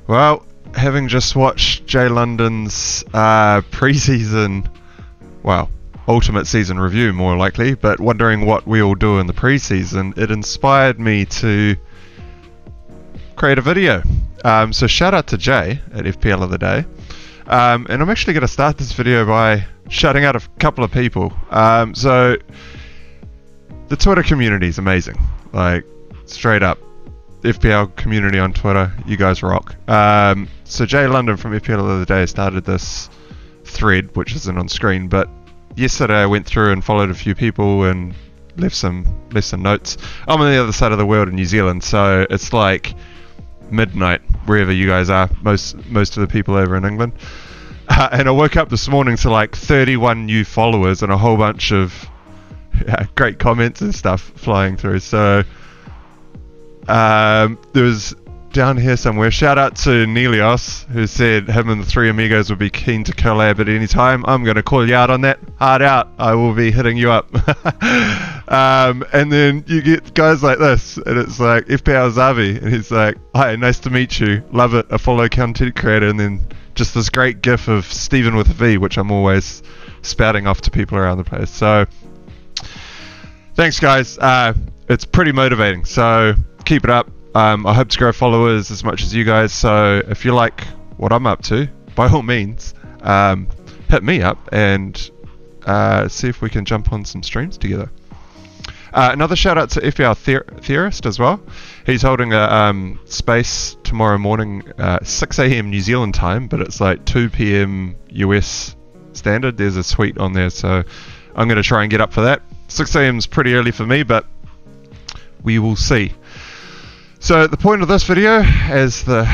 Well, having just watched Jay London's pre-season, well, ultimate season review more likely, but wondering what we all do in the pre-season, it inspired me to create a video. So shout out to Jay at FPL of the Day. And I'm actually going to start this video by shouting out a couple of people. So the Twitter community is amazing. Like, straight up. FPL community on Twitter, you guys rock. So Jay London from FPL of the Day started this thread, which isn't on screen, but yesterday I went through and followed a few people and left some notes. I'm on the other side of the world in New Zealand, so it's like midnight wherever you guys are, most of the people over in England. And I woke up this morning to like 31 new followers and a whole bunch of great comments and stuff flying through. So there was down here somewhere, shout out to Nelios, who said him and the three amigos would be keen to collab at any time. I'm going to call you out on that. Hard out. I will be hitting you up. And then you get guys like this, and it's like FPL Zavi, and he's like, hi, nice to meet you, love it, a follow content creator, and then just this great gif of Stephen with a V, which I'm always spouting off to people around the place. So thanks guys, it's pretty motivating, so keep it up. I hope to grow followers as much as you guys, so if you like what I'm up to, by all means, hit me up and see if we can jump on some streams together. Another shout out to FPL Theorist as well. He's holding a space tomorrow morning, 6 AM New Zealand time, but it's like 2 PM US standard. There's a suite on there, so I'm going to try and get up for that. 6 AM is pretty early for me, but we will see. So the point of this video, as the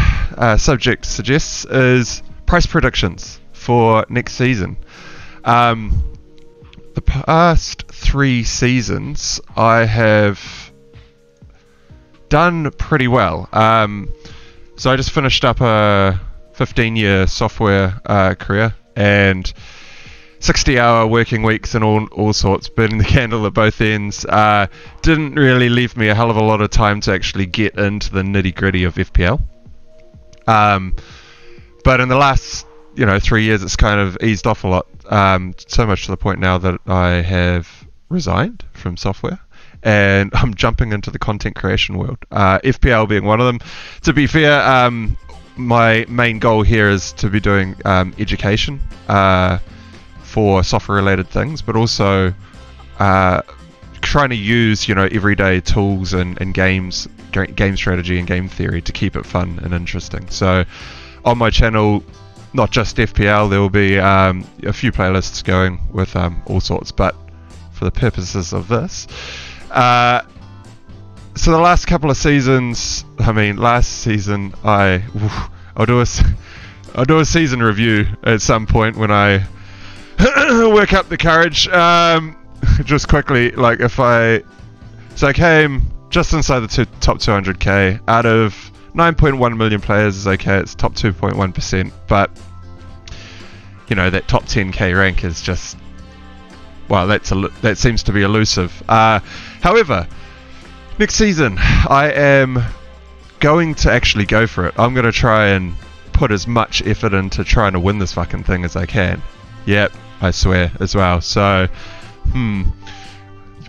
subject suggests, is price predictions for next season. The past 3 seasons I have done pretty well. So I just finished up a 15-year software career and 60-hour working weeks and all sorts, burning the candle at both ends. Didn't really leave me a hell of a lot of time to actually get into the nitty-gritty of FPL. But in the last 3 years, it's kind of eased off a lot. So much to the point now that I have resigned from software and I'm jumping into the content creation world. FPL being one of them. To be fair, my main goal here is to be doing education for software related things, but also trying to use everyday tools and game strategy and game theory to keep it fun and interesting. So on my channel, not just FPL, there will be a few playlists going with all sorts, but for the purposes of this, so the last couple of seasons, last season I'll do a season review at some point when I work up the courage. Just quickly, so I came just inside the top 200k out of 9.1 million players. Is okay, it's top 2.1%, but that top 10k rank is just, well, that seems to be elusive. However, next season I am going to actually go for it. I'm going to try and put as much effort into trying to win this fucking thing as I can. Yep, I swear as well. So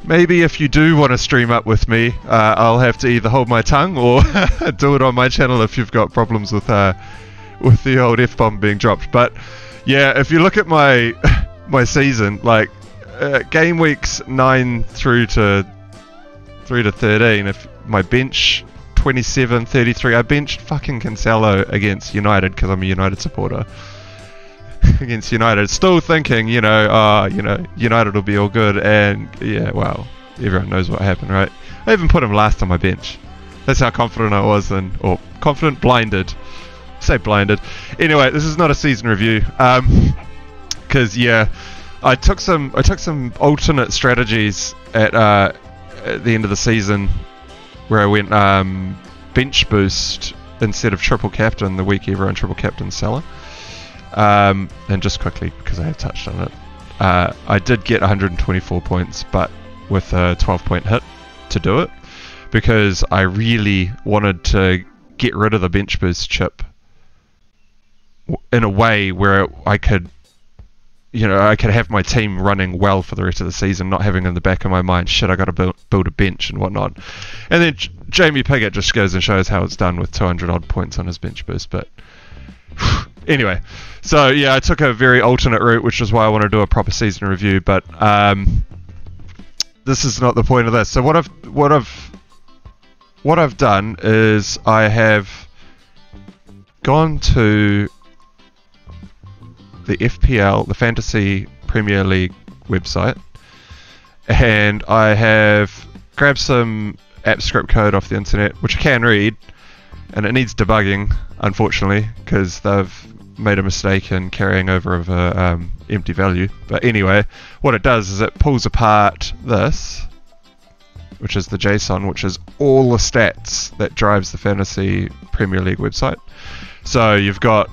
maybe if you do want to stream up with me, I'll have to either hold my tongue or do it on my channel if you've got problems with the old F-bomb being dropped. But yeah, if you look at my season, game weeks 9 through to 13, if my bench 27, 33, I benched fucking Cancelo against United because I'm a United supporter. Against United, still thinking, United will be all good, and yeah, well, everyone knows what happened, right? I even put him last on my bench. That's how confident I was, blinded. Say blinded. Anyway, this is not a season review, because I took some alternate strategies at the end of the season, where I went bench boost instead of triple captain the week everyone triple captain Salah. And just quickly, because I have touched on it, I did get 124 points, but with a 12-point hit to do it, because I really wanted to get rid of the bench boost chip in a way where I could, I could have my team running well for the rest of the season, not having in the back of my mind, shit, I got to build a bench and whatnot. And then Jamie Piggott just goes and shows how it's done with 200 odd points on his bench boost. But anyway, so yeah, I took a very alternate route, which is why I want to do a proper season review. But this is not the point of this. So what I've done is I have gone to the FPL, the Fantasy Premier League website, and I have grabbed some app script code off the internet, which I can read, and it needs debugging, unfortunately, because they've made a mistake in carrying over of a empty value. But anyway, what it does is it pulls apart this, which is the JSON, which is all the stats that drives the Fantasy Premier League website. So you've got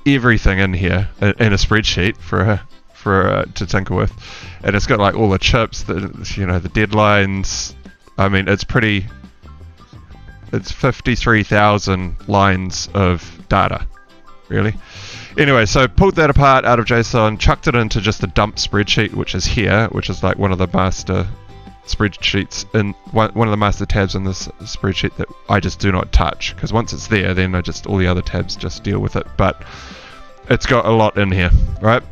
everything in here in a spreadsheet for to tinker with, and it's got like all the chips, the deadlines. I mean, it's 53,000 lines of data, really. Anyway, so pulled that apart out of JSON, chucked it into just a dump spreadsheet, which is here, which is like one of the master spreadsheets in one of the master tabs in this spreadsheet that I just do not touch, because once it's there, then all the other tabs just deal with it. But it's got a lot in here, right?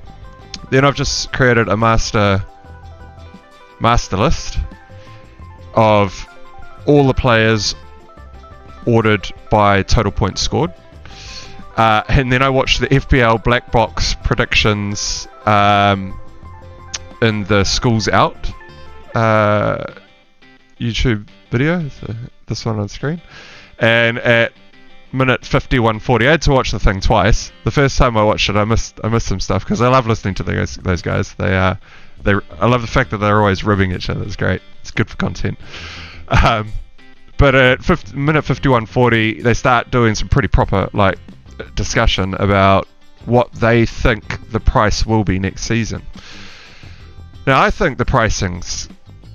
Then I've just created a master list of all the players ordered by total points scored, and then I watched the FPL black box predictions in the Schools Out YouTube video, so this one on screen, and at minute 51:40, I had to watch the thing twice. The first time I watched it, I missed some stuff, because I love listening to those guys. I love the fact that they're always ribbing each other. It's great. It's good for content. But at minute 51:40, they start doing some pretty proper discussion about what they think the price will be next season. Now, I think the pricing's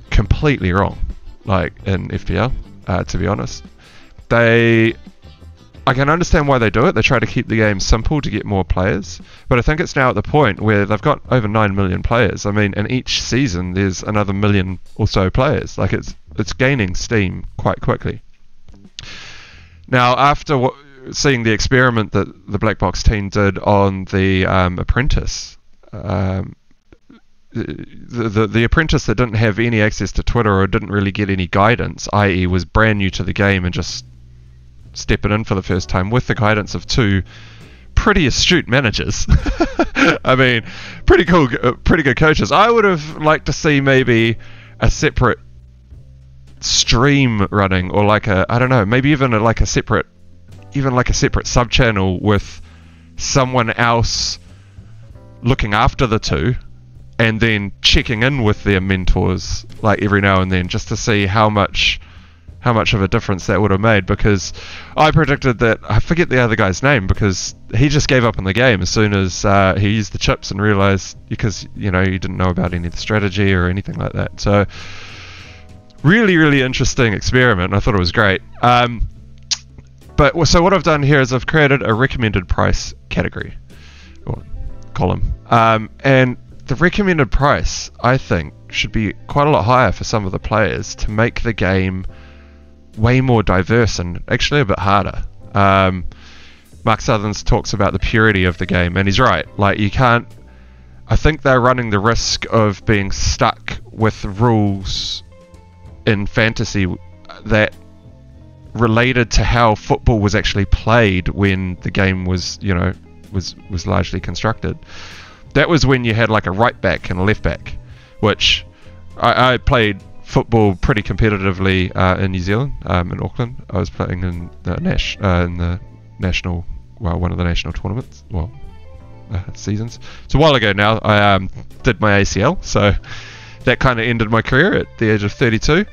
completely wrong, in FPL, to be honest. I can understand why they do it. They try to keep the game simple to get more players, but I think it's now at the point where they've got over 9 million players. I mean, in each season there's another million or so players. It's gaining steam quite quickly. Now, after seeing the experiment that the Black Box team did on the Apprentice, the Apprentice that didn't have any access to Twitter or didn't really get any guidance, i.e. was brand new to the game and just stepping in for the first time with the guidance of two pretty astute managers. I mean, pretty cool, pretty good coaches. I would have liked to see maybe a separate stream running, or I don't know, maybe even a separate sub channel with someone else looking after the two, and then checking in with their mentors every now and then, just to see how much of a difference that would have made. Because I predicted that, I forget the other guy's name, because he just gave up on the game as soon as he used the chips and realized, because he didn't know about any of the strategy or anything like that. So really, really interesting experiment. I thought it was great. So what I've done here is I've created a recommended price category or column, and the recommended price, I think, should be quite a lot higher for some of the players to make the game way more diverse and actually a bit harder. Mark Southerns talks about the purity of the game, and he's right. You can't. I think they're running the risk of being stuck with rules in fantasy that related to how football was actually played when the game was largely constructed. That was when you had a right back and a left back, which I played football pretty competitively in New Zealand, in Auckland. I was playing in the national, one of the national tournaments, seasons. It's a while ago now. I did my ACL, so that kind of ended my career at the age of 32.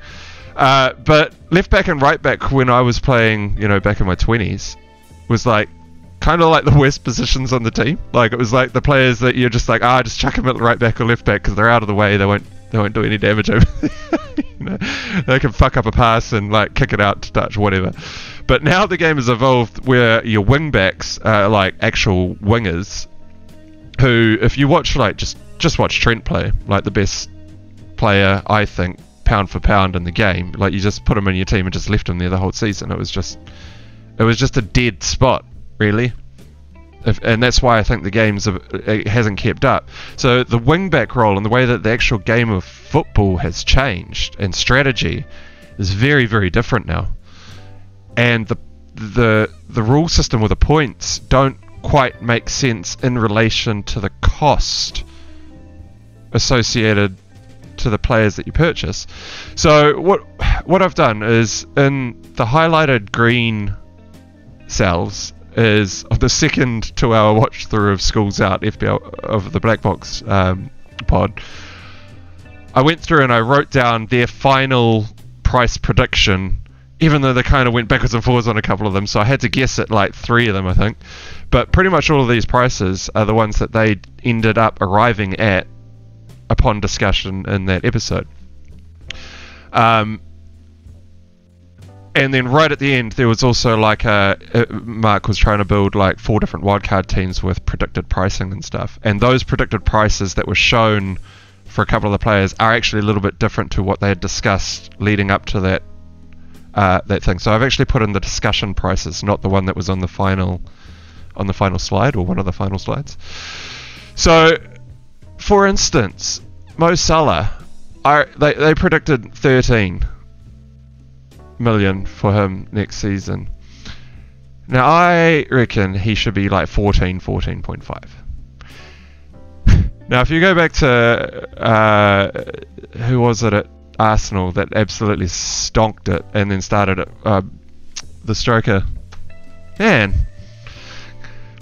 But left back and right back, when I was playing, back in my 20s, was kind of the worst positions on the team. It was the players that you're just just chuck them at the right back or left back, because they're out of the way. They won't do any damage over there. They can fuck up a pass and kick it out to touch, whatever. But now the game has evolved where your wing backs are like actual wingers, who, if you watch, like, just watch Trent play, like the best player, I think, pound for pound in the game. Like, you just put him in your team and just left him there the whole season. It was just a dead spot, really. And that's why I think the it hasn't kept up. So the wing-back role and the way that the actual game of football has changed and strategy is very, very different now. And the rule system or the points don't quite make sense in relation to the cost associated to the players that you purchase. So what I've done is, in the highlighted green cells is the second 2-hour watch through of Schools Out FPL of the Black Box pod. I went through and I wrote down their final price prediction, even though they kind of went backwards and forwards on a couple of them, so I had to guess at like 3 of them, I think. But pretty much all of these prices are the ones that they ended up arriving at upon discussion in that episode. And then right at the end, there was also like Mark was trying to build like 4 different wildcard teams with predicted pricing and stuff. And those predicted prices that were shown for a couple of the players are actually a little bit different to what they had discussed leading up to that thing. So I've actually put in the discussion prices, not the one that was on the final slide, or one of the final slides. So, for instance, Mo Salah, they predicted 13 million for him next season. Now I reckon he should be like 14.5. Now if you go back to who was it at Arsenal that absolutely stonked it and then started it, the striker, man,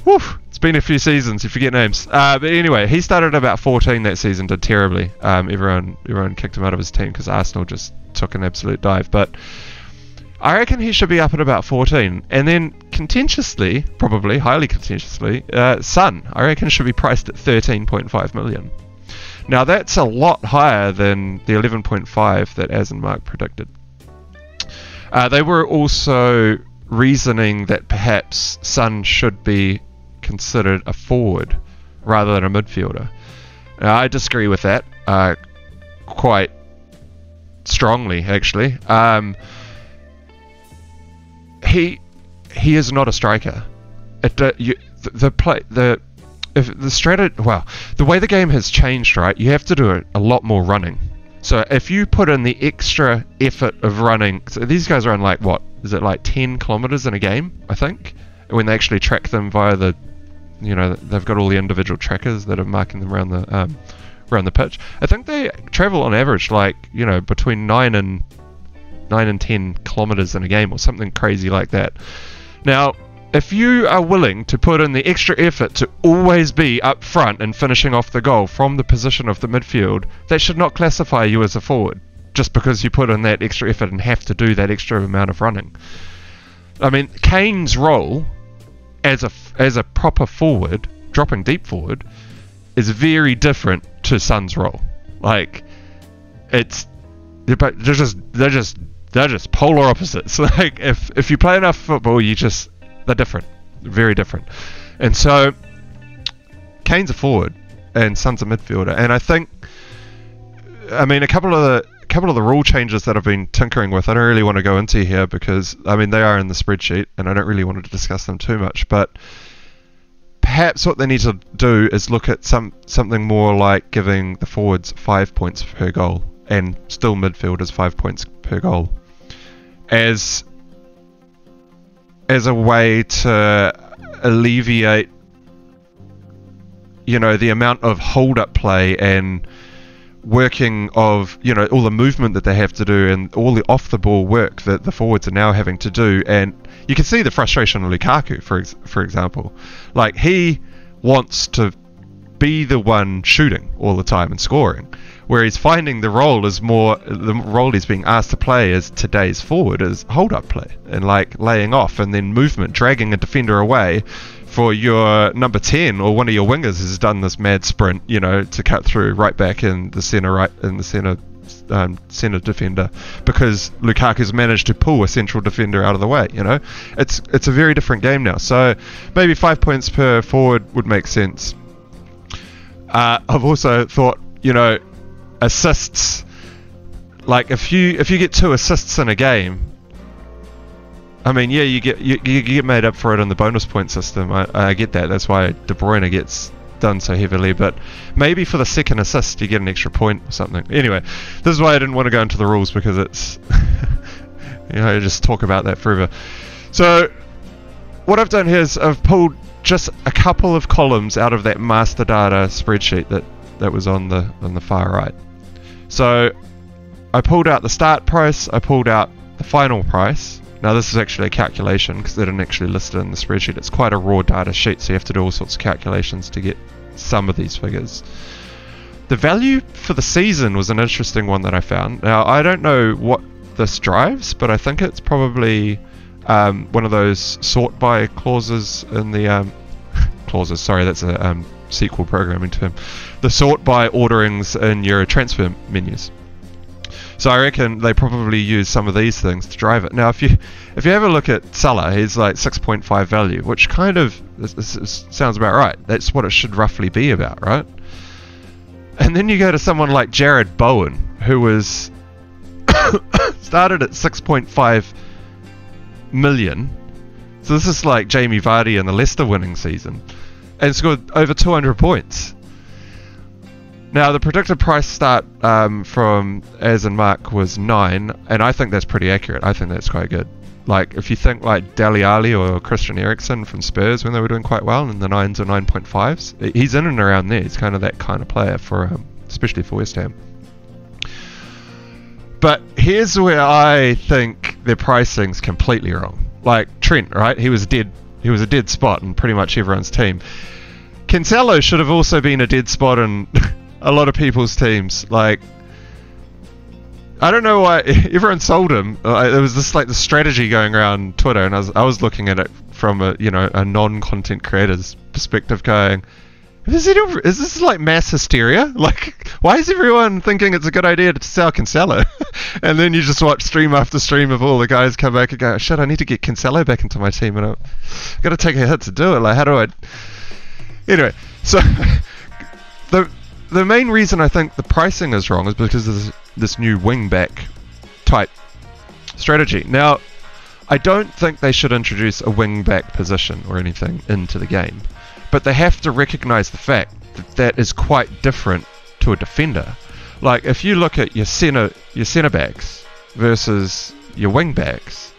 woof, it's been a few seasons, you forget names, but anyway, he started at about 14 that season, did terribly. Everyone kicked him out of his team because Arsenal just took an absolute dive. But I reckon he should be up at about 14. And then contentiously, probably highly contentiously, Son, I reckon should be priced at 13.5 million. Now that's a lot higher than the 11.5 that Az and Mark predicted. They were also reasoning that perhaps Son should be considered a forward rather than a midfielder. Now, I disagree with that quite strongly, actually. He is not a striker. The way the game has changed, right? You have to do a lot more running. So if you put in the extra effort of running, so these guys run like what? Is it like 10 kilometers in a game? I think when they actually track them via the, they've got all the individual trackers that are marking them around the pitch. I think they travel on average like between 9 and 10 kilometers in a game or something crazy like that. Now, if you are willing to put in the extra effort to always be up front and finishing off the goal from the position of the midfield, that should not classify you as a forward just because you put in that extra effort and have to do that extra amount of running. I mean, Kane's role as a proper forward, dropping deep forward, is very different to Son's role. Like, they're just polar opposites. Like, if you play enough football, they're different, very different. And so Kane's a forward and Son's a midfielder. And I think, a couple of the rule changes that I've been tinkering with, I don't really want to go into here because they are in the spreadsheet and I don't really want to discuss them too much. But perhaps what they need to do is look at something more like giving the forwards 5 points per goal and still midfielders 5 points per goal as a way to alleviate the amount of hold-up play and working of all the movement that they have to do and all the off-the-ball work that the forwards are now having to do. And you can see the frustration of Lukaku, for example. Like, he wants to be the one shooting all the time and scoring, where he's finding the role he's being asked to play as today's forward is hold-up play and like laying off and then movement, dragging a defender away for your number 10 or one of your wingers has done this mad sprint, to cut through right back in the center centre defender, because Lukaku's managed to pull a central defender out of the way. You know, it's a very different game now. So maybe 5 points per forward would make sense. I've also thought, you know, assists. Like if you get 2 assists in a game, I mean, yeah, you get made up for it in the bonus point system. I get that. That's why De Bruyne gets done so heavily. But maybe for the second assist, you get an extra point or something. Anyway, this is why I didn't want to go into the rules, because it's you know, just talk about that forever. So what I've done here is I've pulled just a couple of columns out of that master data spreadsheet that was on the far right. So I pulled out the start price, I pulled out the final price. Now this is actually a calculation because they didn't actually list it in the spreadsheet. It's quite a raw data sheet, so you have to do all sorts of calculations to get some of these figures. The value for the season was an interesting one that I found. Now I don't know what this drives, but I think it's probably one of those sort by clauses in the clauses. Sorry, that's a SQL programming term. The sort by orderings in your transfer menus. So I reckon they probably use some of these things to drive it. Now, if you have a look at Salah, he's like 6.5 value, which kind of sounds about right. That's what it should roughly be about, right? And then you go to someone like Jared Bowen, who was started at 6.5 million. So this is like Jamie Vardy in the Leicester winning season, and scored over 200 points. Now the predicted price start from Az and Mark was 9, and I think that's pretty accurate. I think that's quite good. Like if you think like Dele Alli or Christian Eriksen from Spurs when they were doing quite well in the 9s or 9.5s, he's in and around there. He's kind of that kind of player for especially for West Ham. But here's where I think their pricing's completely wrong. Like Trent, right? He was a dead spot in pretty much everyone's team. Cancelo should have also been a dead spot in a lot of people's teams. Like, I don't know why everyone sold him. There was this like the strategy going around Twitter, and I was looking at it from a non-content creator's perspective, going, is this like mass hysteria? Like, why is everyone thinking it's a good idea to sell Cancelo? And then you just watch stream after stream of all the guys come back and go, shit, I need to get Cancelo back into my team, and I've got to take a hit to do it. Like, how do I? Anyway, so the main reason I think the pricing is wrong is because of this new wing-back type strategy. Now, I don't think they should introduce a wing-back position or anything into the game, but they have to recognize the fact that that is quite different to a defender. Like, if you look at your centre backs versus your wing-backs,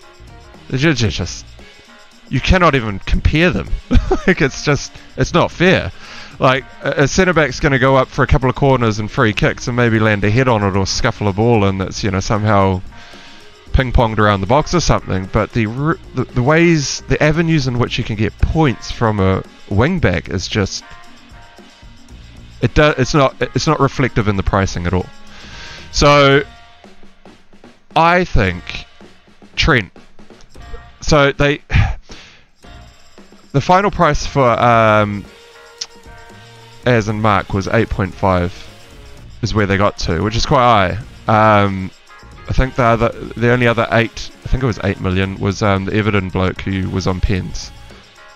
you cannot even compare them. Like, it's not fair. Like, a centre-back's going to go up for a couple of corners and free kicks and maybe land a head on it or scuffle a ball and that's, somehow ping-ponged around the box or something. But the ways, the avenues in which you can get points from a wing-back is just... It's not reflective in the pricing at all. So, I think Trent... So, the final price for... Az and Mark was 8.5 is where they got to, which is quite high. I think the only other 8, I think it was 8 million, was the Everton bloke who was on pens,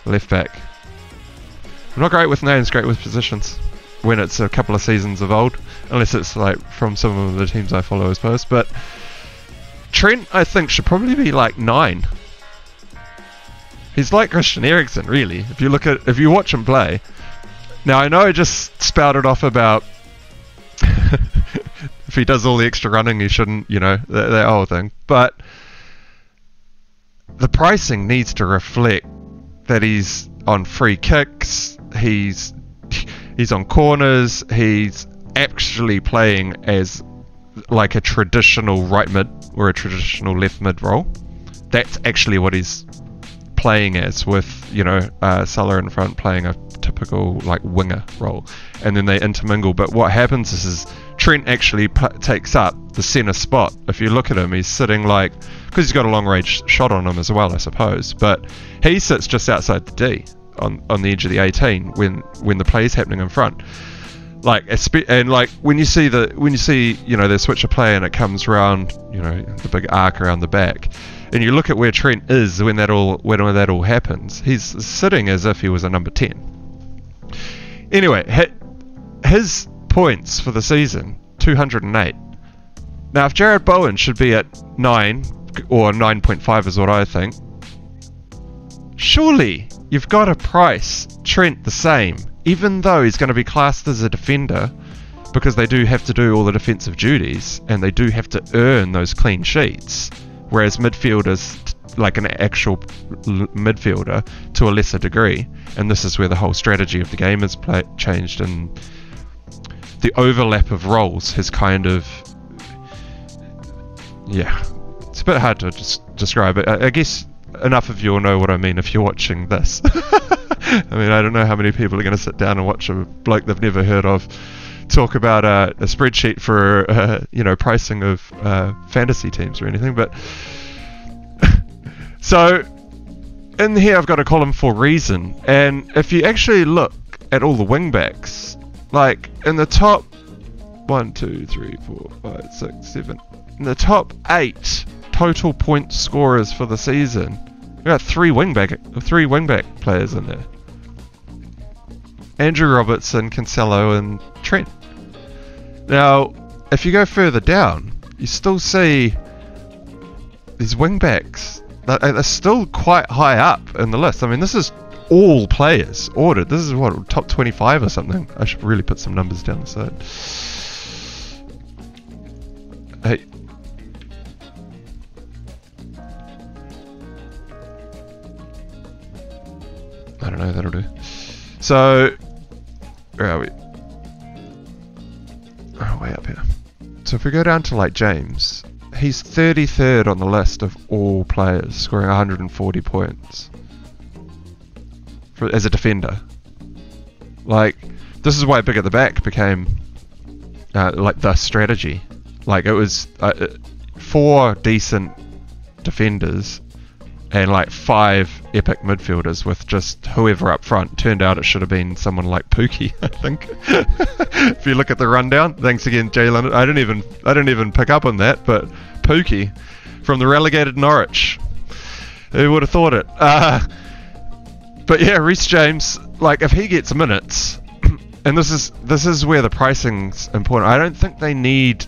left back. I'm not great with names, great with positions when it's a couple of seasons of old, unless it's like from some of the teams I follow, I suppose. But Trent, I think, should probably be like 9. He's like Christian Eriksen, really. If you watch him play. Now, I know I just spouted off about if he does all the extra running, he shouldn't, that whole thing. But the pricing needs to reflect that he's on free kicks, he's on corners, he's actually playing as like a traditional right mid or a traditional left mid role. That's actually what he's playing as, with Salah in front playing a typical like winger role, and then they intermingle. But what happens is Trent actually takes up the centre spot. If you look at him, he's sitting like, because he's got a long range shot on him as well, I suppose, but he sits just outside the D on the edge of the 18 when the play is happening in front. Like, and like when you see you know, they switch a play and it comes around, you know, the big arc around the back, and you look at where Trent is when that all happens, he's sitting as if he was a number 10. Anyway, his points for the season, 208. Now, if Jared Bowen should be at 9 or 9.5 is what I think, surely you've got to price Trent the same. Even though he's going to be classed as a defender, because they do have to do all the defensive duties, and they do have to earn those clean sheets, whereas midfielders, like an actual midfielder, to a lesser degree, and this is where the whole strategy of the game has changed, and the overlap of roles has kind of, yeah, it's a bit hard to describe it. I guess enough of you will know what I mean if you're watching this. I mean, I don't know how many people are going to sit down and watch a bloke they've never heard of talk about a spreadsheet for, you know, pricing of fantasy teams or anything. But so in here I've got a column for reason, and if you actually look at all the wingbacks, like in the top 1, 2, 3, 4, 5, 6, 7, in the top 8 total point scorers for the season, we've got three wingback players in there. Andrew Robertson, Cancelo and Trent. Now, if you go further down, you still see these wingbacks. They're still quite high up in the list. I mean, this is all players ordered. This is what, top 25 or something. I should really put some numbers down the side. Hey. I don't know, that'll do. So, where are we? Oh, way up here. So if we go down to like James, he's 33rd on the list of all players, scoring 140 points as a defender. Like, this is why big at the back became like the strategy. Like, it was 4 decent defenders and like 5 epic midfielders with just whoever up front. Turned out it should have been someone like Pookie, I think. If you look at the rundown, thanks again, Jay London. I didn't even pick up on that, but Pookie from the relegated Norwich. Who would have thought it? But yeah, Reece James, like if he gets minutes, and this is where the pricing's important. I don't think they need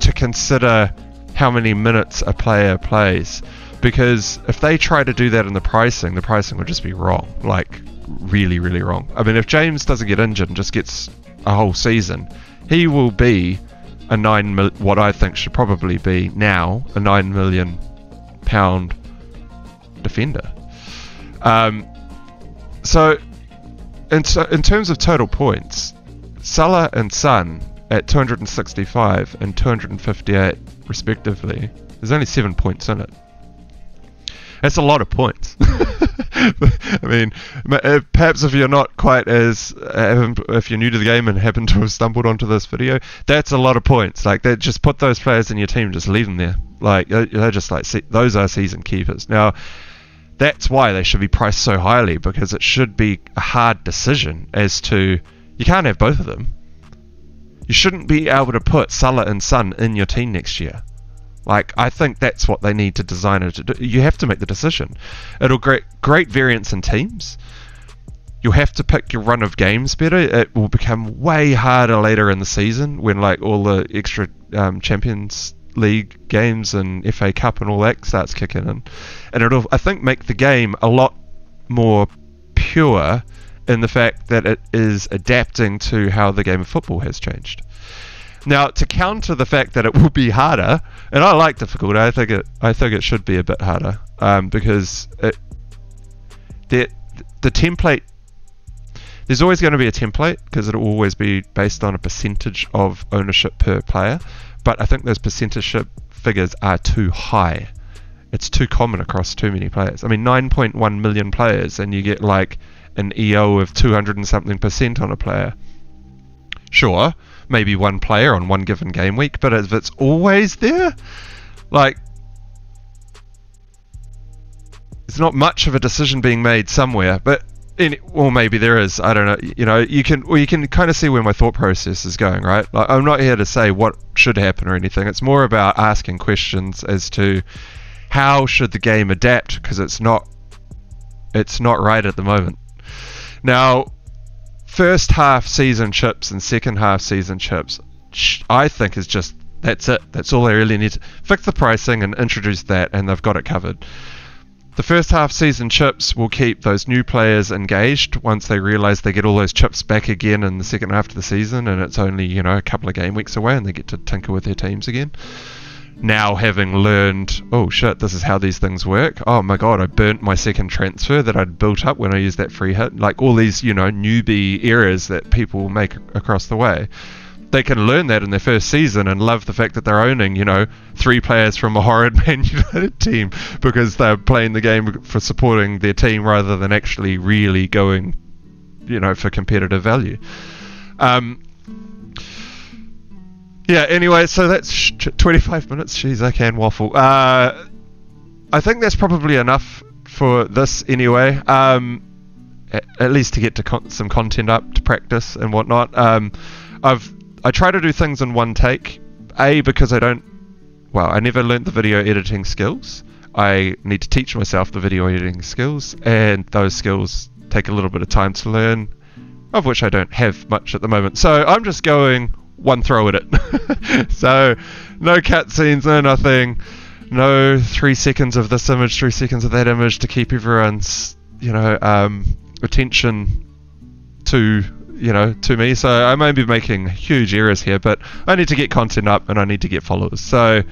to consider how many minutes a player plays. Because if they try to do that in the pricing would just be wrong. Like, really, really wrong. I mean, if James doesn't get injured and just gets a whole season, he will be what I think should probably be now a £9 million defender. So in terms of total points, Salah and Son at 265 and 258 respectively, there's only 7 points in it. That's a lot of points. I mean, perhaps if you're not quite as, if you're new to the game and happen to have stumbled onto this video, that's a lot of points. Like, just put those players in your team, just leave them there. Like, they're just like, those are season keepers. Now, that's why they should be priced so highly, because it should be a hard decision as to, you can't have both of them. You shouldn't be able to put Salah and Son in your team next year. Like, I think that's what they need to design it to do. You have to make the decision. It'll great variance in teams. You'll have to pick your run of games better. It will become way harder later in the season when like all the extra Champions League games and FA Cup and all that starts kicking in. And it'll, I think, make the game a lot more pure in the fact that it is adapting to how the game of football has changed. Now, to counter the fact that it will be harder, and I like difficult, I think it should be a bit harder, because the template, there's always going to be a template, because it'll always be based on a percentage of ownership per player, but I think those percentage figures are too high. It's too common across too many players. I mean, 9.1 million players, and you get like an EO of 200 and something % on a player. Sure, maybe one player on one given game week, but if it's always there, like, there's not much of a decision being made somewhere. But or maybe there is. I don't know. You know, you can kind of see where my thought process is going, right? Like, I'm not here to say what should happen or anything. It's more about asking questions as to how should the game adapt, because it's not right at the moment. Now, first half season chips and second half season chips, I think is just, that's it. That's all they really need to fix the pricing and introduce that, and they've got it covered. The first half season chips will keep those new players engaged once they realise they get all those chips back again in the second half of the season, and it's only, you know, a couple of game weeks away and they get to tinker with their teams again. Now, having learned, oh shit, this is how these things work. Oh my god, I burnt my second transfer that I'd built up when I used that free hit. Like all these, you know, newbie errors that people make across the way. They can learn that in their first season and love the fact that they're owning, you know, 3 players from a horrid Man United team because they're playing the game for supporting their team rather than actually really going, you know, for competitive value. Yeah, anyway, so that's 25 minutes. Jeez, I can waffle. I think that's probably enough for this anyway. At least to get to some content up to practice and whatnot. I try to do things in one take. Because I never learnt the video editing skills. I need to teach myself the video editing skills, and those skills take a little bit of time to learn, of which I don't have much at the moment. So I'm just going one throw at it. So no cutscenes, no nothing, no 3 seconds of this image, 3 seconds of that image to keep everyone's, you know, attention to me. So I may be making huge errors here, but I need to get content up and I need to get followers. So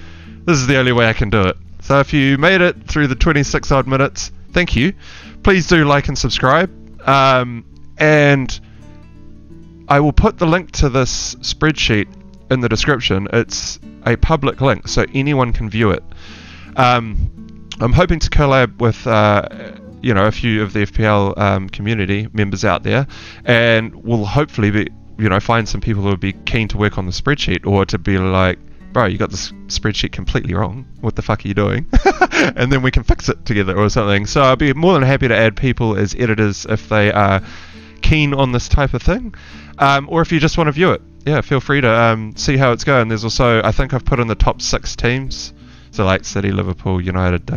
this is the only way I can do it. So if you made it through the 26 odd minutes, thank you. Please do like and subscribe. And I will put the link to this spreadsheet in the description. It's a public link, so anyone can view it. I'm hoping to collab with a few of the FPL community members out there, and we'll hopefully be, find some people who would be keen to work on the spreadsheet, or to be like, bro, you got this spreadsheet completely wrong. What the fuck are you doing? And then we can fix it together or something. So I'll be more than happy to add people as editors if they are keen on this type of thing. Or if you just want to view it, yeah, feel free to see how it's going. There's also, I think I've put in the top 6 teams, so like City, Liverpool, United,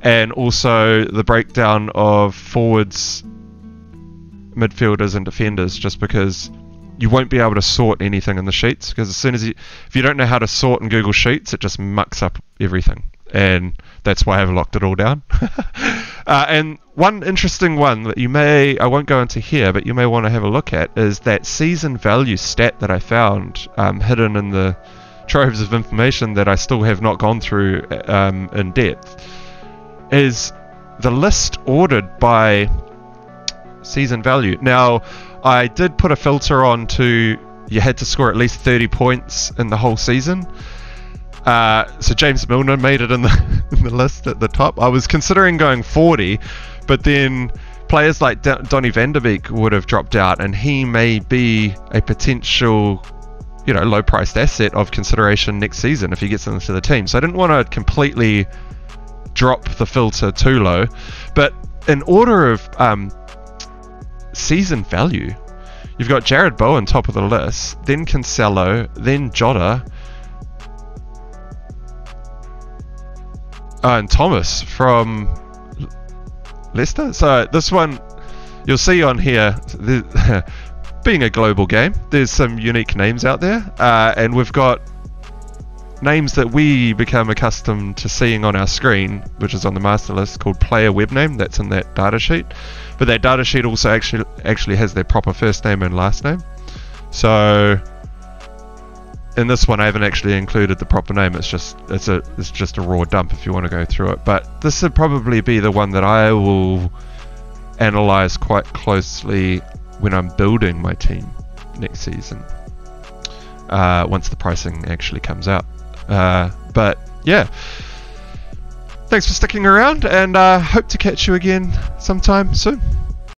and also the breakdown of forwards, midfielders and defenders, just because you won't be able to sort anything in the sheets, because as soon as if you don't know how to sort in Google Sheets, it just mucks up everything, and that's why I've locked it all down. And one interesting one that I won't go into here, but you may want to have a look at, is that season value stat that I found hidden in the troves of information that I still have not gone through in depth, is the list ordered by season value. Now, I did put a filter on to you had to score at least 30 points in the whole season. So James Milner made it in the list at the top. I was considering going 40, but then players like Donny van de Beek would have dropped out, and he may be a potential, low-priced asset of consideration next season if he gets into the team. So I didn't want to completely drop the filter too low. But in order of season value, you've got Jared Bowen top of the list, then Cancelo, then Jota, and Thomas from Leicester. So this one, you'll see on here, being a global game, there's some unique names out there, and we've got names that we become accustomed to seeing on our screen, which is on the master list, called player web name. That's in that data sheet, but that data sheet also actually has their proper first name and last name. So in this one I haven't actually included the proper name. It's just a raw dump if you want to go through it. But this would probably be the one that I will analyze quite closely when I'm building my team next season, once the pricing actually comes out. But yeah, thanks for sticking around, and hope to catch you again sometime soon.